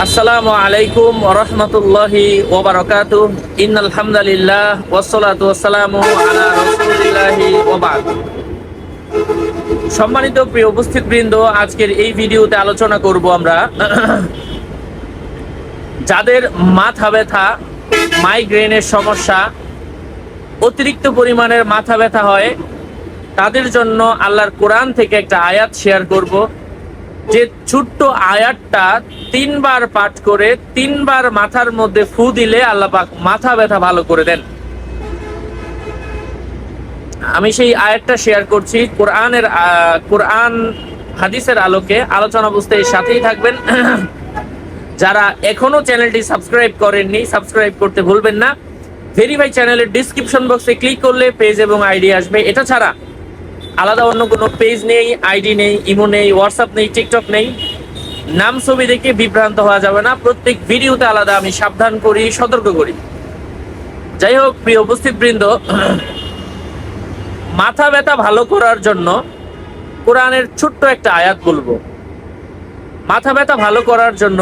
আসসালামু আলাইকুম ওয়া রাহমাতুল্লাহি ওয়া বারাকাতুহু। ইন্নাল হামদালিল্লাহ ওয়াসসালাতু ওয়াসসালামু আলা রাসূলিল্লাহি ওয়া বা'দ। সম্মানিত প্রিয় উপস্থিতবৃন্দ, আজকের এই ভিডিওতে আলোচনা করব আমরা যাদের মাথা ব্যথা, মাইগ্রেনের সমস্যা, অতিরিক্ত পরিমাণের মাথা ব্যথা হয়, তাদের জন্য আল্লাহর কোরআন থেকে একটা আয়াত শেয়ার করব। যে ছোট্ট আয়াতটা 3 বার পাঠ করে 3 বার মাথার মধ্যে ফু দিলে আল্লাহ পাক মাথা ব্যথা ভালো করে দেন। আমি সেই আয়াতটা শেয়ার করছি কোরআন হাদিসের আলোকে। আলোচনা বুঝতে সাথেই থাকবেন। যারা এখনো চ্যানেলটি সাবস্ক্রাইব করেননি, সাবস্ক্রাইব করতে ভুলবেন না। ভেরিফাই চ্যানেলের ডিসক্রিপশন বক্সে ক্লিক করলে পেজ এবং আইডি আসবে। এটা ছাড়া আলাদা অন্য কোনো পেজ নেই, আইডি নেই, ইমো নেই, হোয়াটসঅ্যাপ নেই, টিকটক নেই। নাম ছবি দেখে বিভ্রান্ত হওয়া যাবে না। প্রত্যেক ভিডিওতে আলাদা আমি সাবধান করি, সতর্ক করি। যাই হোক, প্রিয় উপস্থিতবৃন্দ, মাথা ব্যথা ভালো করার জন্য কোরআনের ছোট্ট একটা আয়াত বলবো। মাথা ব্যথা ভালো করার জন্য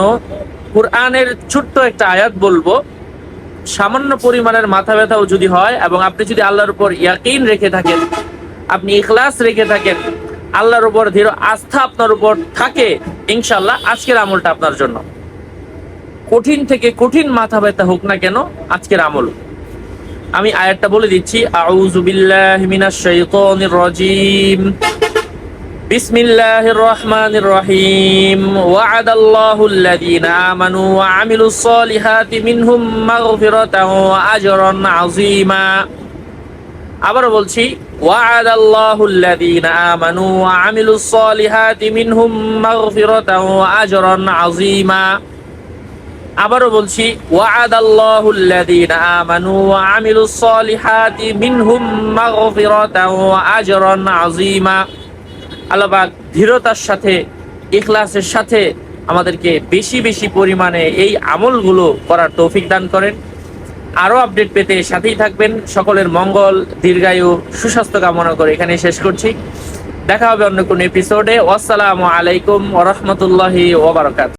কোরআনের ছোট্ট একটা আয়াত বলবো। সামান্য পরিমাণের মাথা ব্যথাও যদি হয় এবং আপনি যদি আল্লাহর উপর ইয়াকিন রেখে থাকেন, আপনি ইখলাস রেখে থাকেন, আল্লাহর উপর দৃঢ় আস্থা আপনার উপর থাকে, ইনশাআল্লাহ আজকের আমলটা আপনার জন্য। কঠিন থেকে কঠিন মাথা ব্যথা হোক না কেন, আজকের আমল। আমি আয়াতটা বলে দিচ্ছি। আউযু বিল্লাহি মিনাশ শাইতানির রাজীম। বিসমিল্লাহির রহমানির রহিম। ওয়া'আদাল্লাহুল্লাযীনা আমানু ওয়া আমিলুস সলিহাতি মিনহুম মাগফিরাতাও ওয়া আজরান আযীমা। আবারও বলছি, ওয়া'আদাল্লাহুল্লাযীনা আমানু ওয়া আমিলুস সলিহাতি মিনহুম মাগফিরাতাও ওয়া আজরান আযীমা। আবারও বলছি, ওয়া'আদাল্লাহুল্লাযীনা আমানু ওয়া আমিলুস সলিহাতি মিনহুম মাগফিরাতাও ওয়া আজরান আযীমা। আল্লাহ পাক দৃঢ়তার সাথে, ইখলাসের সাথে আমাদেরকে বেশি বেশি পরিমাণে এই আমলগুলো করার তৌফিক দান করেন। আরো আপডেট পেতে সাথেই থাকবেন। সকলের মঙ্গল, দীর্ঘায়ু, সুস্বাস্থ্য কামনা করে এখানে শেষ করছি। দেখা হবে অন্য কোনো এপিসোডে। আসসালামু আলাইকুম ওয়া রাহমাতুল্লাহি ওয়া বারাকাতুহু।